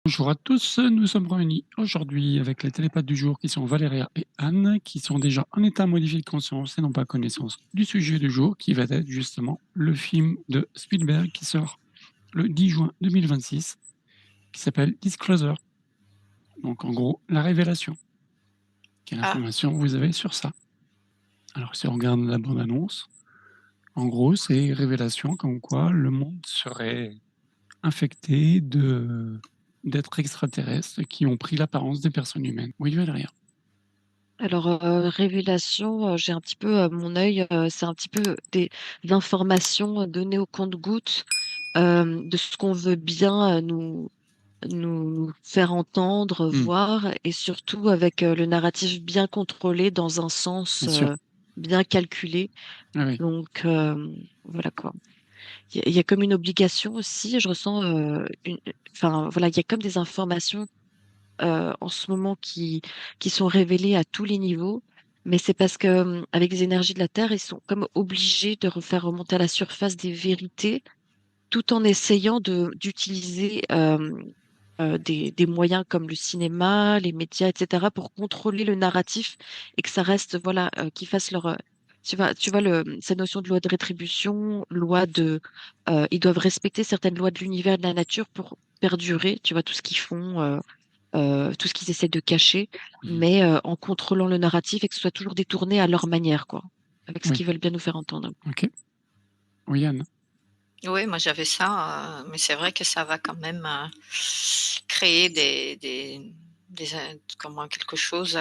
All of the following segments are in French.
Bonjour à tous, nous sommes réunis aujourd'hui avec les télépathes du jour qui sont Valéria et Anne, qui sont déjà en état modifié de conscience et n'ont pas connaissance du sujet du jour, qui va être justement le film de Spielberg qui sort le 10 juin 2026, qui s'appelle Disclosure. Donc en gros, la révélation. Quelle Ah, information vous avez sur ça? Alors si on regarde la bande-annonce, en gros c'est révélation comme quoi le monde serait infecté d'êtres extraterrestres qui ont pris l'apparence des personnes humaines. Oui, Valéria? alors, révélation, j'ai un petit peu, mon œil, c'est un petit peu des informations données au compte-gouttes, de ce qu'on veut bien, nous faire entendre, Mmh, voir et surtout avec, le narratif bien contrôlé dans un sens, bien sûr. bien calculé. Ah oui, Donc, voilà quoi. Il y a comme une obligation aussi, je ressens, une enfin voilà, il y a comme des informations en ce moment qui sont révélés à tous les niveaux. Mais c'est parce que, avec les énergies de la Terre, ils sont comme obligés de refaire remonter à la surface des vérités, tout en essayant d'utiliser, des moyens comme le cinéma, les médias et cetera pour contrôler le narratif et que ça reste voilà, qu'ils fassent leur, tu vois cette notion de loi de rétribution, loi de, ils doivent respecter certaines lois de l'univers et de la nature pour perdurer, tu vois? Tout ce qu'ils font, tout ce qu'ils essaient de cacher, mmh, mais en contrôlant le narratif et que ce soit toujours détourné à leur manière, quoi, avec ce oui, qu'ils veulent bien nous faire entendre. OK. Oui, Anne? Oui, moi j'avais ça, mais c'est vrai que ça va quand même, créer comment quelque chose,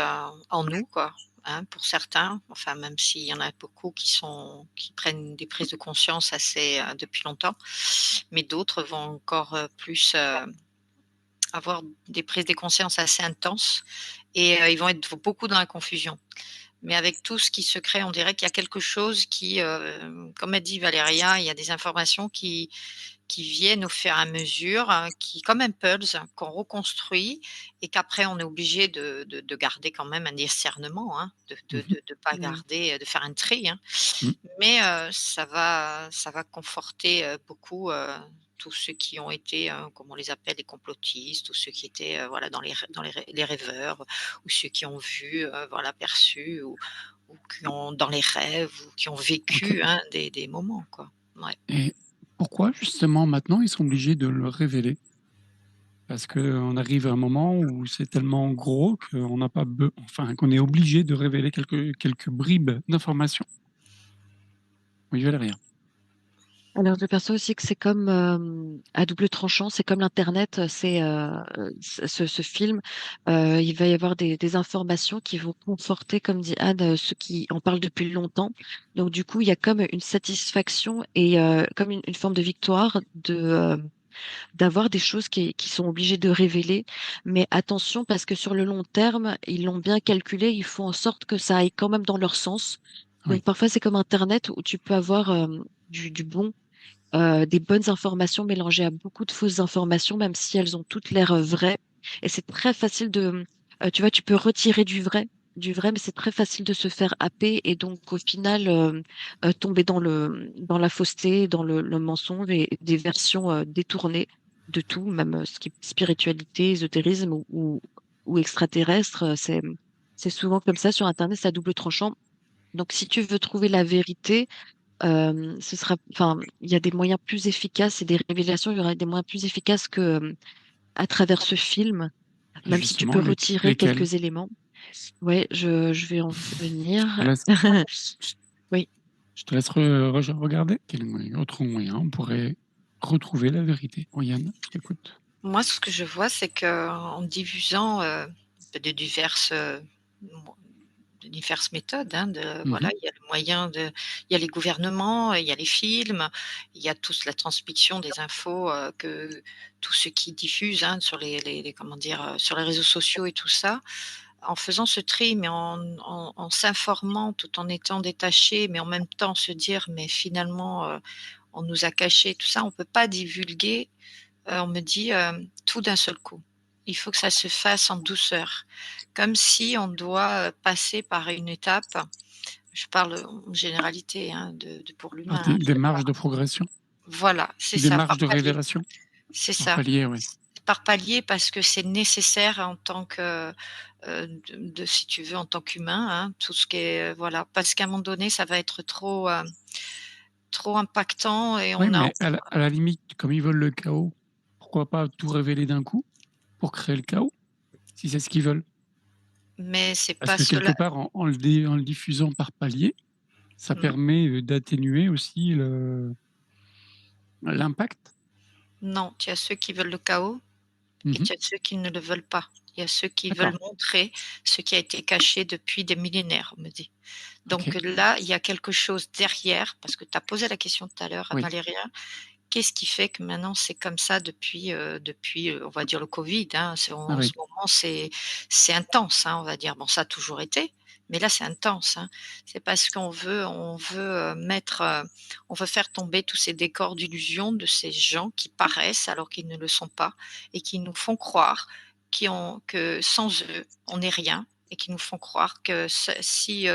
en nous quoi, hein, pour certains. Enfin, même s'il y en a beaucoup qui prennent des prises de conscience assez, depuis longtemps, mais d'autres vont encore, plus, avoir des prises de conscience assez intenses et ils vont être beaucoup dans la confusion. Mais avec tout ce qui se crée, on dirait qu'il y a quelque chose qui, comme a dit Valéria, il y a des informations qui viennent au fur et à mesure, qui comme un puzzle qu'on reconstruit et qu'après on est obligé de garder quand même un discernement, hein, Mmh mh. de pas Mmh. garder, de faire un tri, hein. Mmh. Mais ça va conforter, beaucoup, tous ceux qui ont été, comme on les appelle, les complotistes, tous ceux qui étaient, voilà, les rêveurs, ou ceux qui ont vu, voilà, perçu ou qui ont dans les rêves ou qui ont OK, vécu, hein, des moments, quoi. Ouais. et pourquoi justement maintenant ils sont obligés de le révéler? Parce qu'on arrive à un moment où c'est tellement gros qu'on n'a pas enfin qu'on est obligé de révéler quelques bribes d'informations. Oui, Valéria? Alors je perçois aussi que c'est comme, à double tranchant, c'est comme l'internet, c'est, ce film, il va y avoir des informations qui vont conforter, comme dit Anne, ceux qui en parlent depuis longtemps. Donc du coup, il y a comme une satisfaction et comme une forme de victoire d'avoir des choses qui sont obligés de révéler. Mais attention, parce que sur le long terme, ils l'ont bien calculé, ils font en sorte que ça aille quand même dans leur sens. Donc Oui, parfois, c'est comme internet où tu peux avoir, du bon, des bonnes informations mélangées à beaucoup de fausses informations, même si elles ont toutes l'air, vraies. Et c'est très facile de, tu vois, tu peux retirer du vrai, mais c'est très facile de se faire happer et donc au final, tomber dans la fausseté, dans le mensonge et des versions, détournées de tout, même, ce qui est spiritualité, ésotérisme ou extraterrestre, c'est souvent comme ça sur internet, c'est à double tranchant. Donc si tu veux trouver la vérité, ce sera enfin, il y a des moyens plus efficaces et des révélations, il y aura des moyens plus efficaces que, à travers ce film, et même si tu justement peux retirer lesquels? quelques éléments. Ouais, je vais en Je te venir. laisse je Oui. je te laisse regarder. Quel autre moyen on pourrait retrouver la vérité? Oui, Anne, je t'écoute. Moi, ce que je vois, c'est qu'en diffusant, de diverses, mo de diverses méthodes, hein, Mmh voilà, mh. il y a le moyen de il y a les gouvernements, il y a les films, il y a tous la transmission des infos, que tous ceux qui diffusent, hein, sur les comment dire? Sur les réseaux sociaux et tout ça. En faisant ce tri, mais en s'informant tout en étant détaché, mais en même temps se dire: «Mais finalement, on nous a caché tout ça», on peut pas divulguer. On me dit, tout d'un seul coup. Il faut que ça se fasse en douceur, comme si on doit, passer par une étape. Je parle en généralité, hein, de pour Ah, l'humain, hein, des je sais pas. marges de progression? Voilà, c'est Des ça, marges par de palier. révélation? C'est Par ça, palier, oui. par palier parce que c'est nécessaire en tant que, si tu veux, en tant qu'humain, hein, tout ce qui est, voilà. Parce qu'à un moment donné, ça va être trop impactant et Oui, on a mais à la limite, comme ils veulent le chaos, pourquoi pas tout révéler d'un coup pour créer le chaos, si c'est ce qu'ils veulent? mais c'est Parce pas que quelque cela. part, en le diffusant par palier, ça Mmh. permet d'atténuer aussi l'impact. Non, tu as ceux qui veulent le chaos et Mhm. tu as ceux qui ne le veulent pas. Il y a ceux qui D'accord, veulent montrer ce qui a été caché depuis des millénaires, on me dit. Donc ok, là, il y a quelque chose derrière, parce que tu as posé la question tout à l'heure à oui, Valéria. Qu'est-ce qui fait que maintenant c'est comme ça depuis, on va dire le Covid, hein, ah en oui, ce moment c'est intense, hein, on va dire. Bon, ça a toujours été, mais là c'est intense, hein. C'est parce on veut faire tomber tous ces décors d'illusion de ces gens qui paraissent alors qu'ils ne le sont pas et qui nous font croire que sans eux, on n'est rien et qui nous font croire que si,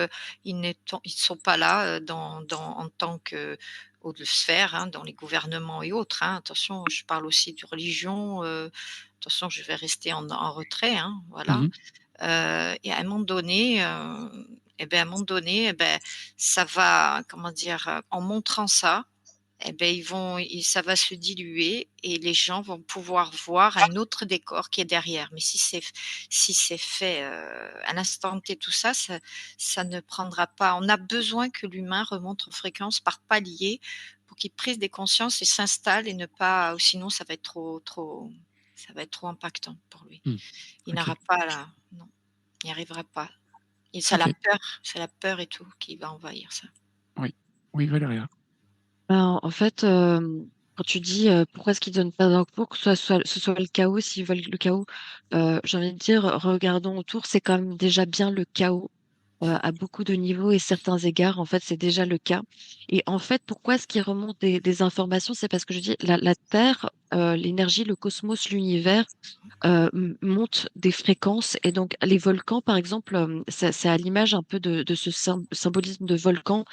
ils sont pas là, en tant que haute sphère, hein, dans les gouvernements et autres, hein. Attention, je parle aussi de religion, attention, je vais rester en retrait, hein, voilà. mhm, Et à un moment donné, à un moment donné, ça va, comment dire? En montrant ça, ça va se diluer et les gens vont pouvoir voir un autre décor qui est derrière. Mais si c'est fait, à l'instant T, tout ça, ça ne prendra pas. On a besoin que l'humain remonte en fréquence par paliers pour qu'il prise des consciences et s'installe et ne pas, ou sinon ça va être trop impactant pour lui. mhm, Il ok, n'aura pas la non, il n'y arrivera pas. Et ok, c'est la peur et tout qui va envahir ça. oui, oui, Valéria. Ben, en fait, quand tu dis pourquoi est-ce qu'ils donnent pas d'infos, que ce soit le chaos, s'ils veulent le chaos, j'ai envie de dire, regardons autour, c'est quand même déjà bien le chaos à beaucoup de niveaux et certains égards, en fait, c'est déjà le cas. Et en fait, pourquoi est-ce qu'ils remontent des informations? C'est parce que je dis, la Terre, l'énergie, le cosmos, l'univers montent des fréquences. Et donc, les volcans, par exemple, c'est à l'image un peu de ce symbolisme de volcan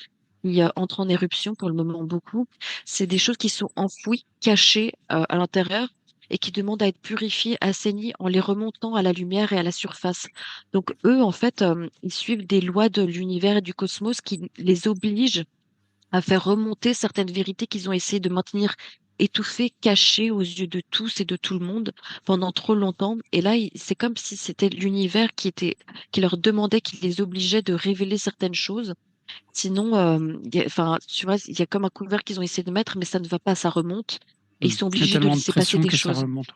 qui entre en éruption pour le moment beaucoup. C'est des choses qui sont enfouies, cachées à l'intérieur et qui demandent à être purifiées, assainies en les remontant à la lumière et à la surface. Donc eux, en fait, ils suivent des lois de l'univers et du cosmos qui les obligent à faire remonter certaines vérités qu'ils ont essayé de maintenir étouffées, cachées aux yeux de tous et de tout le monde pendant trop longtemps. Et là, c'est comme si c'était l'univers qui leur demandait, qui les obligeait de révéler certaines choses. Sinon, enfin, tu vois, il y a comme un couvert qu'ils ont essayé de mettre, mais ça ne va pas, ça remonte. Et ils Mhm. sont Il y a obligés de tellement de laisser passer pression des que ça choses. remonte.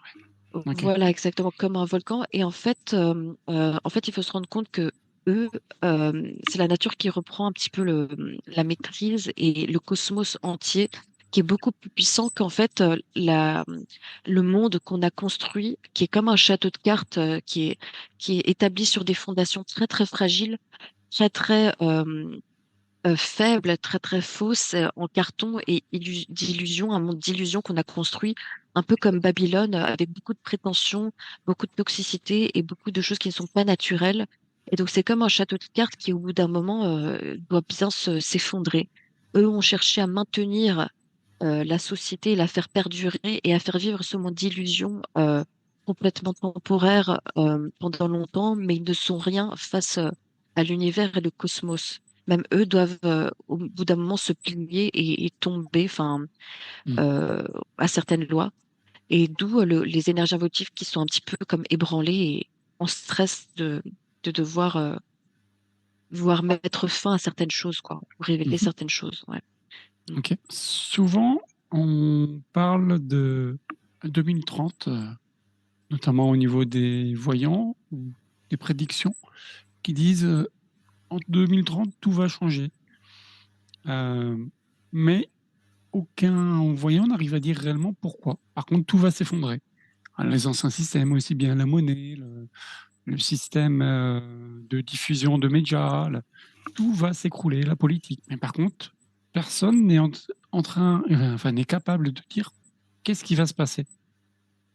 Ouais. Ok. Voilà, exactement, comme un volcan. Et en fait, il faut se rendre compte que eux, c'est la nature qui reprend un petit peu la maîtrise et le cosmos entier, qui est beaucoup plus puissant qu'en fait le monde qu'on a construit, qui est comme un château de cartes, qui est établi sur des fondations très très fragiles, très très faible, très très fausse, en carton et d'illusion, un monde d'illusion qu'on a construit, un peu comme Babylone, avec beaucoup de prétentions, beaucoup de toxicité et beaucoup de choses qui ne sont pas naturelles. Et donc c'est comme un château de cartes qui, au bout d'un moment, doit bien s'effondrer. Eux ont cherché à maintenir la société, la faire perdurer et à faire vivre ce monde d'illusion complètement temporaire pendant longtemps, mais ils ne sont rien face à l'univers et le cosmos. Même eux doivent au bout d'un moment se plier et tomber, enfin, Mhm. euh, à certaines lois. Et d'où les énergies involutives qui sont un petit peu comme ébranlées et en stress de devoir voir mettre fin à certaines choses, quoi, ou révéler Mhm. certaines choses. Ouais. Mm. Ok. Souvent, on parle de 2030, notamment au niveau des voyants ou des prédictions, qui disent en 2030, tout va changer. Euh, mais aucun voyant n'arrive à dire réellement pourquoi. Par contre, tout va s'effondrer. Les anciens systèmes, aussi bien la monnaie, le système de diffusion de médias, tout va s'écrouler, la politique. Mais par contre, personne n'est en train, enfin, n'est capable de dire qu'est-ce qui va se passer.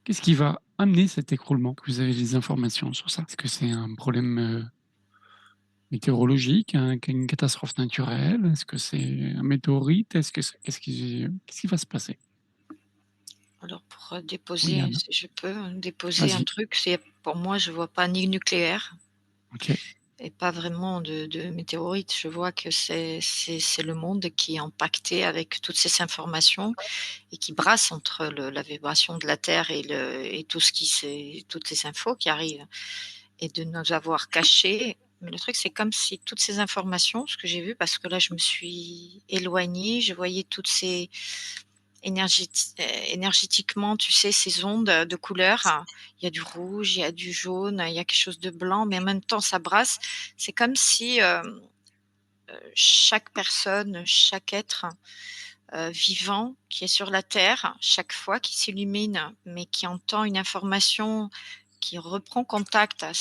Qu'est-ce qui va amener cet écroulement? Vous avez des informations sur ça? Est-ce que c'est un problème météorologique, une catastrophe naturelle? Est-ce que c'est un météorite? Qu'est-ce qui va se passer? Alors pour, Oui, déposer, Yann, si je peux, déposer un vas-y. truc, c'est pour moi, je vois pas ni nucléaire OK. et pas vraiment de météorite. Je vois que c'est le monde qui est impacté avec toutes ces informations et qui brasse entre la vibration de la Terre et tout ce qui c'est toutes les infos qui arrivent et de nous avoir cachés. Mais le truc, c'est comme si toutes ces informations, ce que j'ai vu, parce que là, je me suis éloignée, je voyais toutes ces énergétiquement, tu sais, ces ondes de couleurs. Il y a du rouge, il y a du jaune, il y a quelque chose de blanc, mais en même temps, ça brasse. C'est comme si chaque personne, chaque être vivant qui est sur la Terre, chaque fois qui s'illumine, mais qui entend une information, qui reprend contact à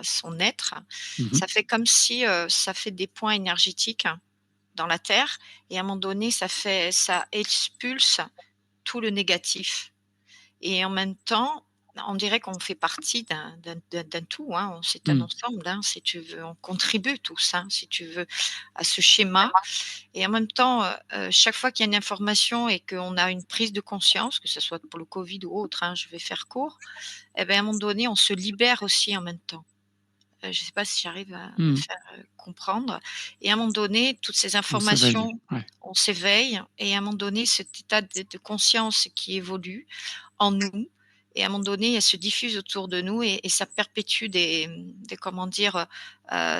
son être, Mmh. ça fait comme si ça fait des points énergétiques dans la Terre et à un moment donné, ça expulse tout le négatif. Et en même temps, on dirait qu'on fait partie d'un tout, hein. C'est un Mmh. ensemble, hein, si tu veux. On contribue tous, hein, si tu veux, à ce schéma. Et en même temps, chaque fois qu'il y a une information et qu'on a une prise de conscience, que ce soit pour le covid ou autre, hein, je vais faire court, et beh, à un moment donné, on se libère aussi en même temps. Je ne sais pas si j'arrive à me Mmh. faire, comprendre et à un moment donné, toutes ces On s'éveille. informations, Ouais. on s'éveille et à un moment donné, cet état de conscience qui évolue en nous et à un moment donné, elle se diffuse autour de nous et ça perpétue des comment dire,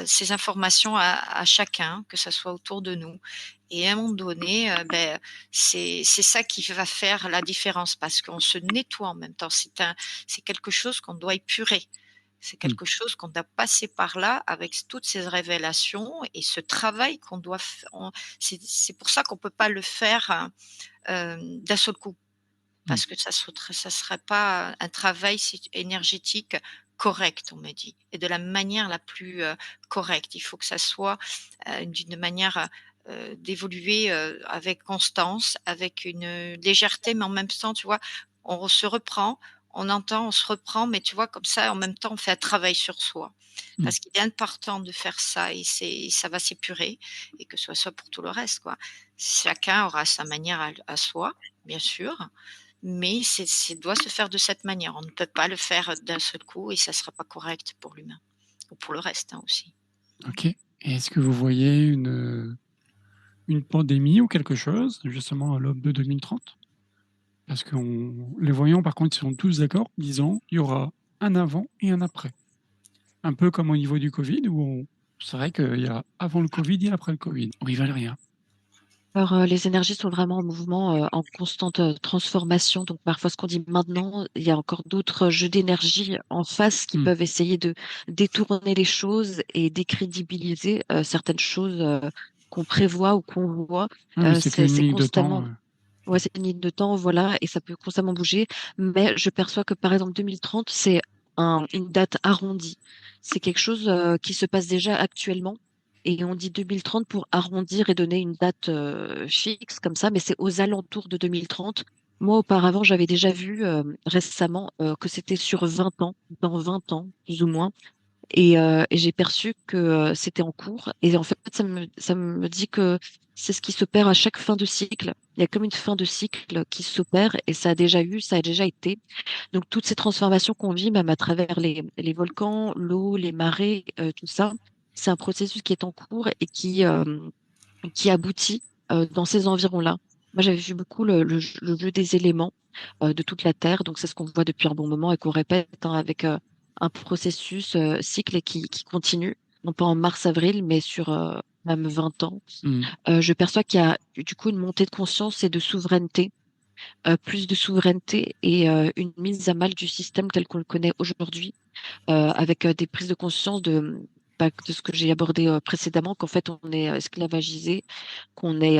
ces informations à chacun, que ça soit autour de nous et à un moment donné, c'est ça qui va faire la différence parce qu'on se nettoie en même temps. C'est quelque chose qu'on doit épurer. C'est Mmh. quelque chose qu'on doit passer par là avec toutes ces révélations et ce travail qu'on doit f on c'est pour ça qu'on peut pas le faire, d'un seul coup. Mmh. Parce que ça serait pas un travail énergétique correct, on me dit et de la manière la plus, correcte. Il faut que ça soit, d'une manière, d'évoluer, avec constance, avec une légèreté, mais en même temps, tu vois, on se reprend, on entend, on se reprend, mais tu vois, comme ça, en même temps, on fait un travail sur soi. Mmh. Parce qu'il est important de faire ça et ça va s'épurer et que ce soit pour tout le reste, quoi. Chacun aura sa manière à soi, bien sûr, mais doit se faire de cette manière. On ne peut pas le faire d'un seul coup et ça ne sera pas correct pour l'humain ou pour le reste, hein, aussi. OK. Et est-ce que vous voyez une pandémie ou quelque chose, justement, à l'aube de 2030? Parce que les voyants, par contre, ils sont tous d'accord, disant: «Il y aura un avant et un après». Un peu comme au niveau du covid où on c'est vrai qu'il y a avant le covid et après le covid. Oui, Valéria? Alors, les énergies sont vraiment en mouvement, en constante, transformation. Donc parfois, ce qu'on dit maintenant, il y a encore d'autres jeux d'énergie en face qui Mmh. peuvent essayer de détourner les choses et décrédibiliser, certaines choses, qu'on prévoit ou qu'on voit. Ah oui, c'est qu'une C'est ligne de temps, constamment ouais, c'est une ligne de temps, voilà, et ça peut constamment bouger. Mais je perçois que, par exemple, 2030, c'est une date arrondie. C'est quelque chose qui se passe déjà actuellement. Et on dit 2030 pour arrondir et donner une date fixe comme ça, mais c'est aux alentours de 2030. Moi, auparavant, j'avais déjà vu récemment que c'était sur 20 ans, dans 20 ans, plus ou moins. Et j'ai perçu que c'était en cours. Et en fait, ça me dit que c'est ce qui s'opère à chaque fin de cycle. Il y a comme une fin de cycle qui s'opère et ça a déjà eu, ça a déjà été. Donc, toutes ces transformations qu'on vit, même à travers les volcans, l'eau, les marées, tout ça, c'est un processus qui est en cours et qui aboutit dans ces environs-là. Moi, j'avais vu beaucoup le jeu des éléments de toute la Terre. Donc, c'est ce qu'on voit depuis un bon moment et qu'on répète hein, avec un processus cycle et qui continue, non pas en mars-avril, mais sur même 20 ans. mmh, Je perçois qu'il y a du coup une montée de conscience et de souveraineté, plus de souveraineté et une mise à mal du système tel qu'on le connaît aujourd'hui, avec des prises de conscience de ce que j'ai abordé précédemment, qu'en fait on est esclavagisé, qu'on est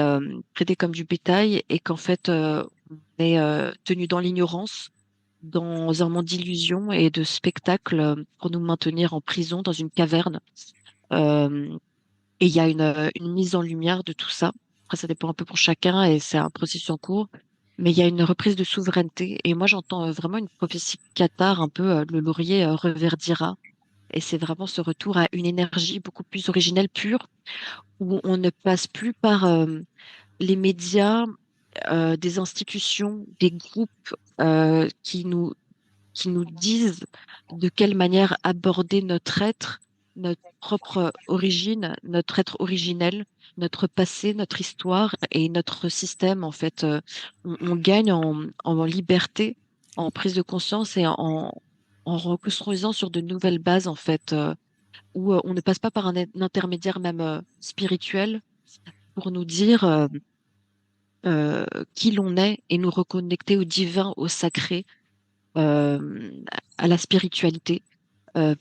traité comme du bétail et qu'en fait on est tenu dans l'ignorance, dans un monde d'illusions et de spectacles pour nous maintenir en prison dans une caverne. Euh, et il y a une mise en lumière de tout ça. Après, ça dépend un peu pour chacun et c'est un processus en cours. Mais il y a une reprise de souveraineté. Et moi, j'entends vraiment une prophétie cathare, un peu le laurier reverdira. Et c'est vraiment ce retour à une énergie beaucoup plus originelle, pure, où on ne passe plus par les médias des institutions, des groupes qui nous disent de quelle manière aborder notre être, notre propre origine, notre être originel, notre passé, notre histoire et notre système. En fait, on gagne en liberté, en prise de conscience et en reconstruisant sur de nouvelles bases, en fait, où on ne passe pas par un intermédiaire même spirituel pour nous dire euh, qui l'on est et nous reconnecter au divin, au sacré, euh, à la spiritualité.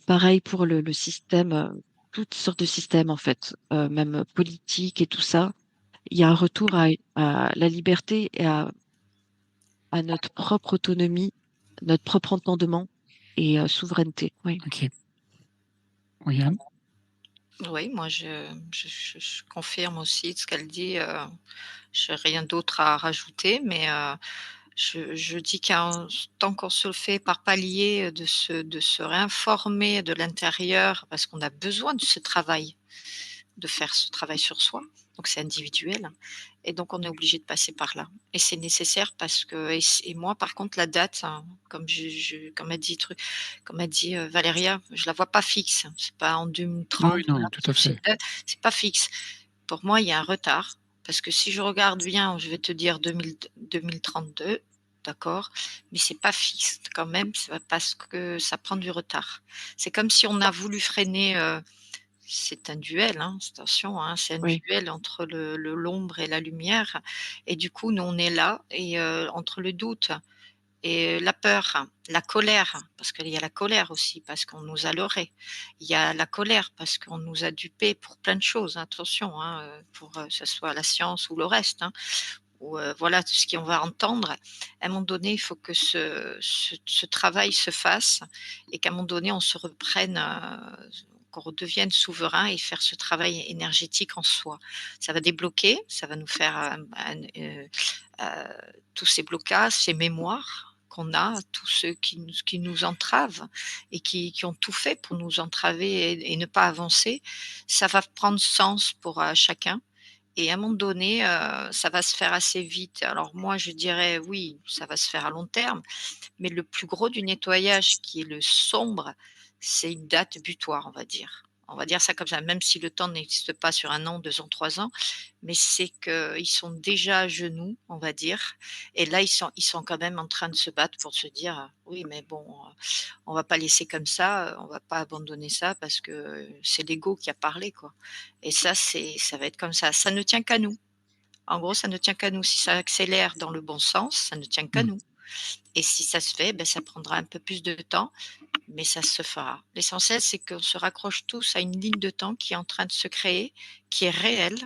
Pareil pour le système, toutes sortes de systèmes en fait, même politique et tout ça. Il y a un retour à la liberté et à notre propre autonomie, notre propre entendement et souveraineté. Oui. Ok. Oui, Anne? Oui, moi je confirme aussi ce qu'elle dit. J'ai rien d'autre à rajouter, mais je dis tant qu'on se le fait par palier, de se réinformer de l'intérieur, parce qu'on a besoin de ce travail, de faire ce travail sur soi. Donc c'est individuel et donc on est obligé de passer par là et c'est nécessaire parce que et moi par contre la date, hein, comme a dit, Valéria, je la vois pas fixe. C'est pas en Oui, 2030, non, voilà, tout parce à que c'est fait. une date, c'est pas fixe. Pour moi, il y a un retard parce que si je regarde bien, je vais te dire 2032, d'accord, mais c'est pas fixe quand même, c'est parce que ça prend du retard. C'est comme si on a voulu freiner, c'est un duel, hein, attention, hein, c'est un Oui. duel entre l'ombre et la lumière et du coup, nous, on est là et entre le doute et la peur, la colère, parce qu'il y a la colère aussi, parce qu'on nous a leurrés. Il y a la colère parce qu'on nous a dupés pour plein de choses, attention, hein, pour, que ce soit la science ou le reste, hein, ou voilà tout ce qu'on va entendre. À un moment donné, il faut que ce travail se fasse et qu'à un moment donné, on se reprenne, qu'on redevienne souverain et faire ce travail énergétique en soi. Ça va débloquer, ça va nous faire, tous ces blocages, ces mémoires qu'on a, tous ceux qui nous entravent et qui ont tout fait pour nous entraver et ne pas avancer, ça va prendre sens pour, chacun et à un moment donné, ça va se faire assez vite. Alors moi, je dirais oui, ça va se faire à long terme, mais le plus gros du nettoyage qui est le sombre, c'est une date butoir, on va dire. On va dire ça comme ça, même si le temps n'existe pas sur 1 an, 2 ans, 3 ans, mais c'est qu'ils sont déjà à genoux, on va dire et là, ils sont quand même en train de se battre pour se dire: «Oui, mais bon, on va pas laisser comme ça, on va pas abandonner ça parce que c'est l'ego qui a parlé, quoi» et ça va être comme ça. Ça ne tient qu'à nous. En gros, ça ne tient qu'à nous. Si ça accélère dans le bon sens, ça ne tient qu'à Mmh. nous et si ça se fait, ça prendra un peu plus de temps, mais ça se fera. L'essentiel, c'est qu'on se raccroche tous à une ligne de temps qui est en train de se créer, qui est réelle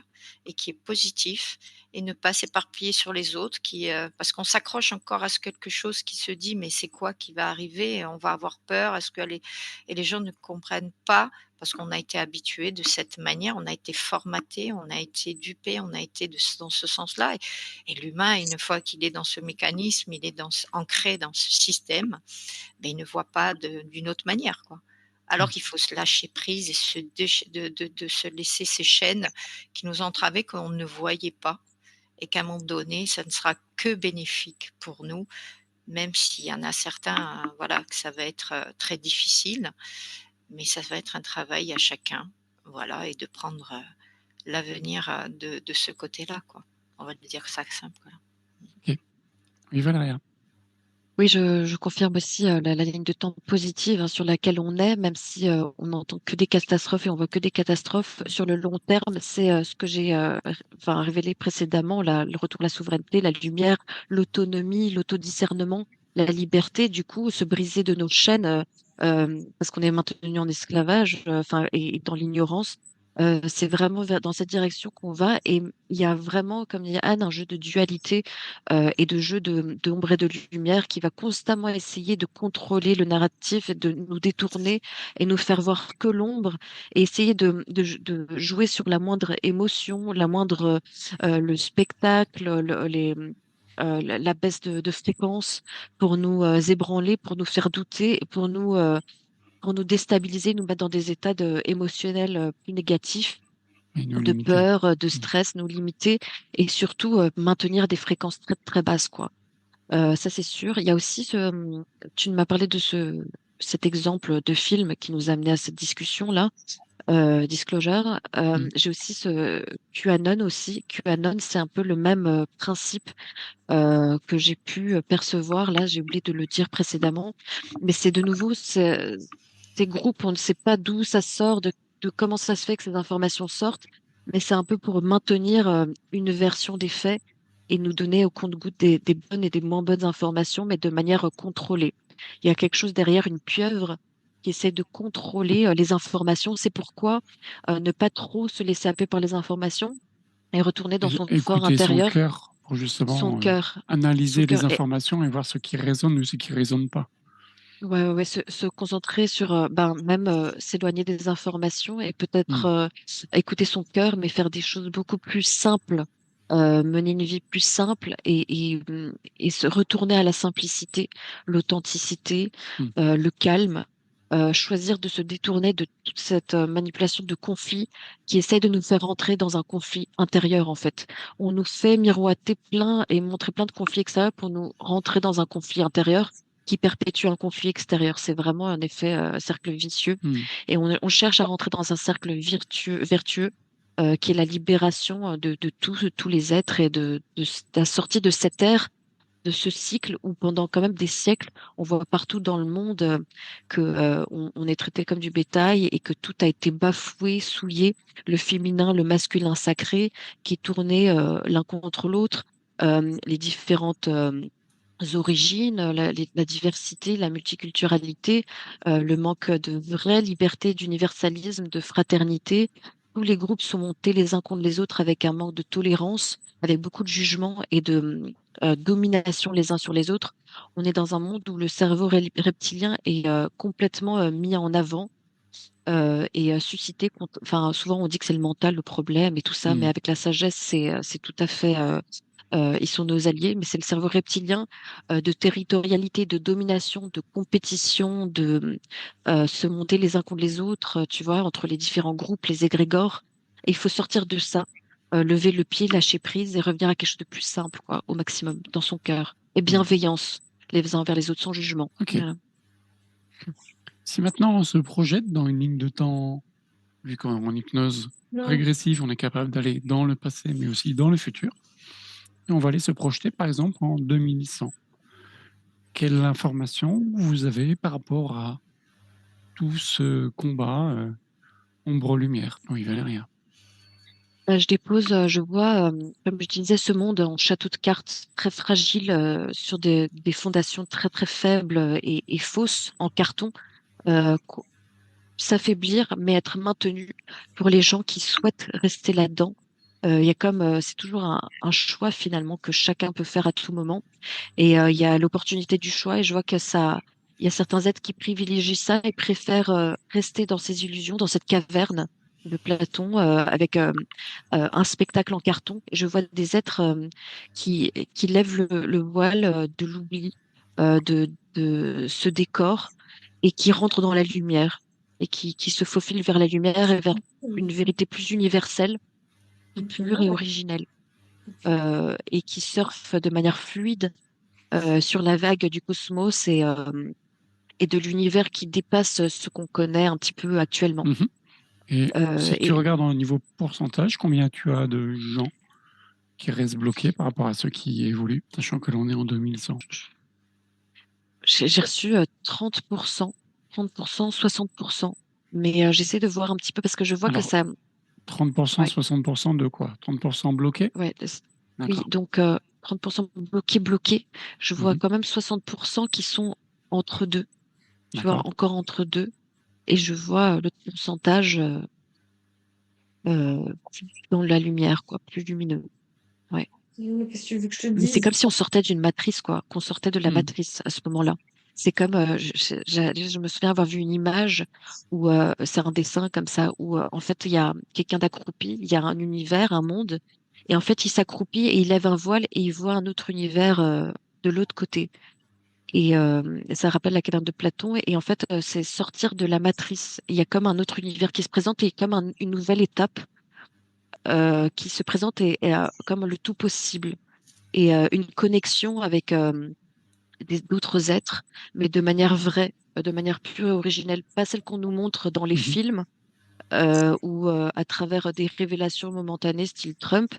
et qui est positif et ne pas s'éparpiller sur les autres parce qu'on s'accroche encore à ce quelque chose qui se dit: «Mais c'est quoi qui va arriver?» On va avoir peur. Est-ce que les gens ne comprennent pas parce qu'on a été habitués de cette manière, on a été formatés, on a été dupés, on a été dans ce sens-là et l'humain, une fois qu'il est dans ce mécanisme, il est ancré dans ce système, mais il ne voit pas d'une autre manière, quoi. Alors Mmh. qu'il faut se lâcher prise et de se laisser ces chaînes qui nous entravaient, qu'on ne voyait pas et qu'à un moment donné, ça ne sera que bénéfique pour nous, même s'il y en a certains, voilà, que ça va être, très difficile, mais ça va être un travail à chacun, voilà et de prendre, l'avenir, de ce côté-là, quoi. On va dire ça simple, voilà. Ok. Oui, Valéria. Oui, je confirme aussi la ligne de temps positive sur laquelle on est, même si on n'entend que des catastrophes et on voit que des catastrophes. Sur le long terme, c'est ce que j'ai enfin, révélé précédemment, le retour à la souveraineté, la lumière, l'autonomie, l'autodiscernement, la liberté, du coup, se briser de nos chaînes parce qu'on est maintenu en esclavage enfin, et dans l'ignorance. C'est vraiment dans cette direction qu'on va et il y a vraiment, comme dit Anne, un jeu de dualité et de jeu d'ombre et de lumière qui va constamment essayer de contrôler le narratif et de nous détourner et nous faire voir que l'ombre et essayer de jouer sur la moindre émotion, le spectacle, la baisse de fréquence pour nous ébranler, pour nous faire douter, et pour nous déstabiliser, nous mettre dans des états émotionnels plus négatifs Et nous de limiter. peur, de stress, nous limiter et surtout maintenir des fréquences très très basses, quoi. Ça c'est sûr. Il y a aussi tu m'as parlé de cet exemple de film qui nous a amené à cette discussion-là, Disclosure. Mm. J'ai aussi ce QAnon aussi. QAnon, c'est un peu le même principe que j'ai pu percevoir. Là, j'ai oublié de le dire précédemment, mais c'est de nouveau ces groupes, on ne sait pas d'où ça sort, de comment ça se fait que ces informations sortent, mais c'est un peu pour maintenir une version des faits et nous donner au compte-gouttes des bonnes et des moins bonnes informations, mais de manière contrôlée. Il y a quelque chose derrière une pieuvre qui essaie de contrôler les informations. C'est pourquoi ne pas trop se laisser happer par les informations et retourner dans Et son fort écouter son intérieur, cœur pour son justement cœur, son analyser cœur. les informations et voir ce qui résonne ou ce qui résonne pas. Ouais, ouais, ouais, se concentrer sur, même s'éloigner des informations et peut-être Mm. écouter son cœur, mais faire des choses beaucoup plus simples, mener une vie plus simple et se retourner à la simplicité, l'authenticité, Mm. le calme, choisir de se détourner de toute cette manipulation de conflit qui essaye de nous faire rentrer dans un conflit intérieur, en fait. On nous fait miroiter plein et montrer plein de conflits extérieurs pour nous rentrer dans un conflit intérieur qui perpétue un conflit extérieur. C'est vraiment un effet cercle vicieux. Mm. Et on cherche à rentrer dans un cercle vertueux qui est la libération de tous les êtres et de la sortie de cette ère, de ce cycle où pendant quand même des siècles, on voit partout dans le monde que on est traité comme du bétail et que tout a été bafoué, souillé, le féminin, le masculin sacré qui est tourné l'un contre l'autre, les différentes origines, la diversité, la multiculturalité, le manque de vraie liberté, d'universalisme, de fraternité. Tous les groupes sont montés les uns contre les autres avec un manque de tolérance, avec beaucoup de jugement et de domination les uns sur les autres. On est dans un monde où le cerveau reptilien est complètement mis en avant et suscité. Enfin, souvent on dit que c'est le mental le problème et tout ça, mais Mm. avec la sagesse, c'est tout à fait ils sont nos alliés, mais c'est le cerveau reptilien de territorialité, de domination, de compétition, de se monter les uns contre les autres, tu vois, entre les différents groupes, les égrégores. Et il faut sortir de ça, lever le pied, lâcher prise et revenir à quelque chose de plus simple, quoi, au maximum, dans son cœur. Et Mm. bienveillance, les uns envers les autres, sans jugement. Ok. Voilà. Si maintenant on se projette dans une ligne de temps, vu qu'en hypnose régressive, on est capable d'aller dans le passé, mais aussi dans le futur, et on va aller se projeter par exemple en 2100. Quelle information vous avez par rapport à tout ce combat ombre-lumière dont il valait rien? Je dépose, je vois, comme je disais, ce monde en château de cartes très fragile sur des fondations très très faibles et fausses en carton s'affaiblir, mais être maintenu pour les gens qui souhaitent rester là-dedans. Il y a comme, c'est toujours un choix finalement que chacun peut faire à tout moment. Et il y a l'opportunité du choix. Et je vois que ça, il y a certains êtres qui privilégient ça et préfèrent rester dans ces illusions, dans cette caverne de Platon, avec un spectacle en carton. Et je vois des êtres qui lèvent le voile de l'oubli, de ce décor et qui rentrent dans la lumière et qui se faufilent vers la lumière et vers une vérité plus universelle, plus pure et originelle, et qui surfent de manière fluide sur la vague du cosmos et de l'univers qui dépasse ce qu'on connaît un petit peu actuellement. Mhm. Et si tu Et regardes en niveau pourcentage, combien tu as de gens qui restent bloqués par rapport à ceux qui évoluent, sachant que l'on est en 2100? j'ai reçu 30%, 30%, 60%. Mais j'essaie de voir un petit peu parce que je vois que Alors, ça, 30%, ouais, 60% de quoi? 30% bloqués? ouais, oui, D'accord. donc 30% bloqués. Je vois Mhm. quand même 60% qui sont entre deux, tu vois, D'accord. encore entre deux. Et je vois le pourcentage plus dans la lumière, quoi, plus lumineux. Ouais. Qu'est-ce que tu veux que je te Mais c'est dise? comme si on sortait d'une matrice, quoi, qu'on sortait de la Hmm. matrice à ce moment-là. C'est comme, je me souviens avoir vu une image où c'est un dessin comme ça, où en fait il y a quelqu'un d'accroupi, il y a un univers, un monde, et en fait il s'accroupit et il lève un voile et il voit un autre univers de l'autre côté. Et ça rappelle la caverne de Platon. Et en fait, c'est sortir de la matrice. Il y a comme un autre univers qui se présente et comme une nouvelle étape qui se présente comme le tout possible et une connexion avec d'autres êtres, mais de manière vraie, de manière pure et originelle, pas celle qu'on nous montre dans les Mhm. films ou à travers des révélations momentanées style Trump.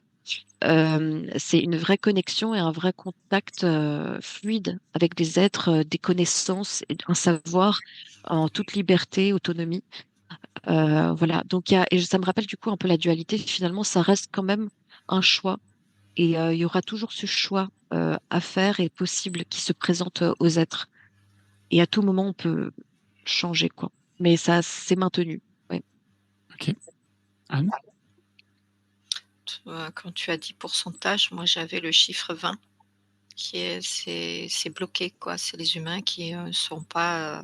C'est une vraie connexion et un vrai contact fluide avec des êtres, des connaissances, et un savoir en toute liberté, autonomie. Voilà. Donc, et ça me rappelle du coup un peu la dualité. Finalement, ça reste quand même un choix. Et il y aura toujours ce choix à faire et possible qui se présente aux êtres. Et à tout moment, on peut changer, quoi. Mais ça, c'est maintenu. Ouais. Ok. Anne? Quand tu as dit pourcentage, moi j'avais le chiffre 20 c'est bloqué quoi. C'est les humains qui, sont pas,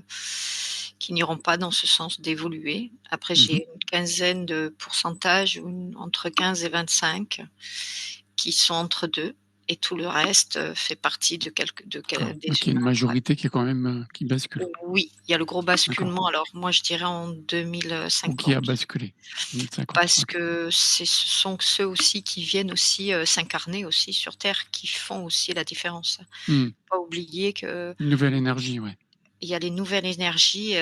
qui n'iront pas dans ce sens d'évoluer. Après Mhm. j'ai une quinzaine de pourcentages, entre 15 et 25 qui sont entre 2 et tout le reste, fait partie de D'accord. des Donc il y a une humains. majorité qui est quand même qui bascule. Oui, il y a le gros D'accord. basculement. Alors moi je dirais en Ou qui a 2050. basculé. 2050. Parce Ok. que ce sont ceux aussi qui viennent aussi, s'incarner aussi sur terre, qui font aussi la différence. Hmm. Pas oublier qu'il Une nouvelle énergie, ouais. y a les nouvelles énergies,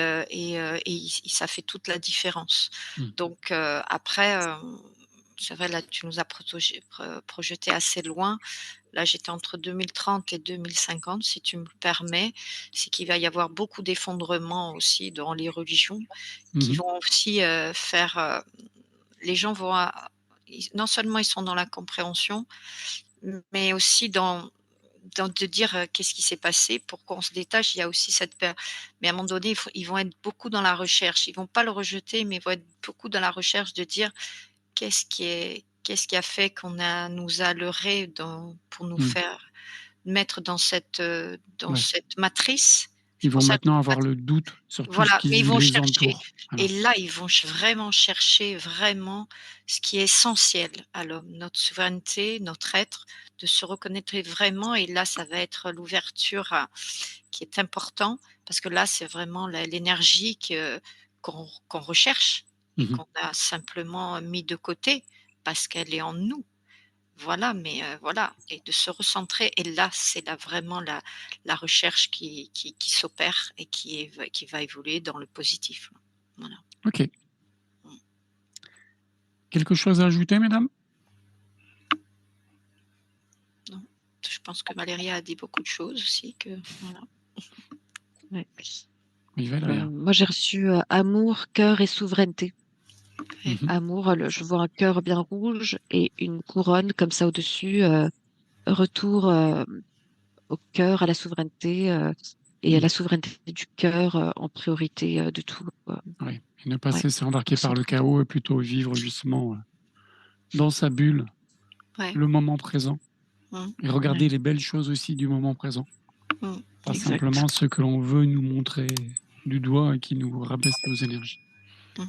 ça fait toute la différence. Hmm. Donc après, c'est vrai là tu nous as projeté assez loin. Là j'étais entre 2030 et 2050 si tu me le permets. C'est qu'il va y avoir beaucoup d'effondrements aussi dans les religions qui Mhm. vont aussi, faire, les gens vont non seulement ils sont dans la compréhension, mais aussi dans de dire, qu'est-ce qui s'est passé, pourquoi on se détache. Il y a aussi cette peur. Mais à un moment donné, ils vont être beaucoup dans la recherche. Ils vont pas le rejeter, mais ils vont être beaucoup dans la recherche de dire: qu'est-ce qui a fait nous a leurrés pour nous Hmm. faire mettre dans Ouais. cette matrice. C'est Ils pour vont ça que maintenant avoir le doute sur tout ce voilà, mais ils qui vont les chercher entoure. et Voilà. là, ils vont vraiment chercher vraiment ce qui est essentiel à l'homme, notre souveraineté, notre être, de se reconnaître vraiment et là, ça va être l'ouverture qui est important parce que là, c'est vraiment l'énergie qu'on recherche et Mhm. qu'on a simplement mis de côté parce qu'elle est en nous. Voilà, mais voilà et de se recentrer et là, c'est là vraiment la recherche qui s'opère et qui va évoluer dans le positif. Voilà. Ok. Mmh. Quelque chose à ajouter, mesdames? Non, je pense que Valéria a dit beaucoup de choses aussi que voilà. Ouais. Oui, Valéria. Moi, j'ai reçu amour, cœur et souveraineté. Ouais. Mhm. Amour, je vois un cœur bien rouge et une couronne comme ça au-dessus. Retour au cœur, à la souveraineté et à Mhm. la souveraineté du cœur en priorité de tout. Oui. Et ne pas Ouais, se laisser embarquer par le concentré. chaos et plutôt vivre justement dans sa bulle, Ouais. le moment présent. Mmh. Et Ouais, regarder les belles choses aussi du moment présent. Mmh. Pas exact. simplement ce que l'on veut nous montrer du doigt et qui nous rabaisse nos énergies. Mmh.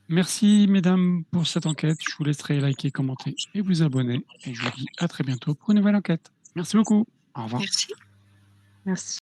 Merci, mesdames, pour cette enquête. Je vous laisserai liker, commenter et vous abonner. Et je vous dis à très bientôt pour une nouvelle enquête. Merci beaucoup. Au revoir. Merci. Merci.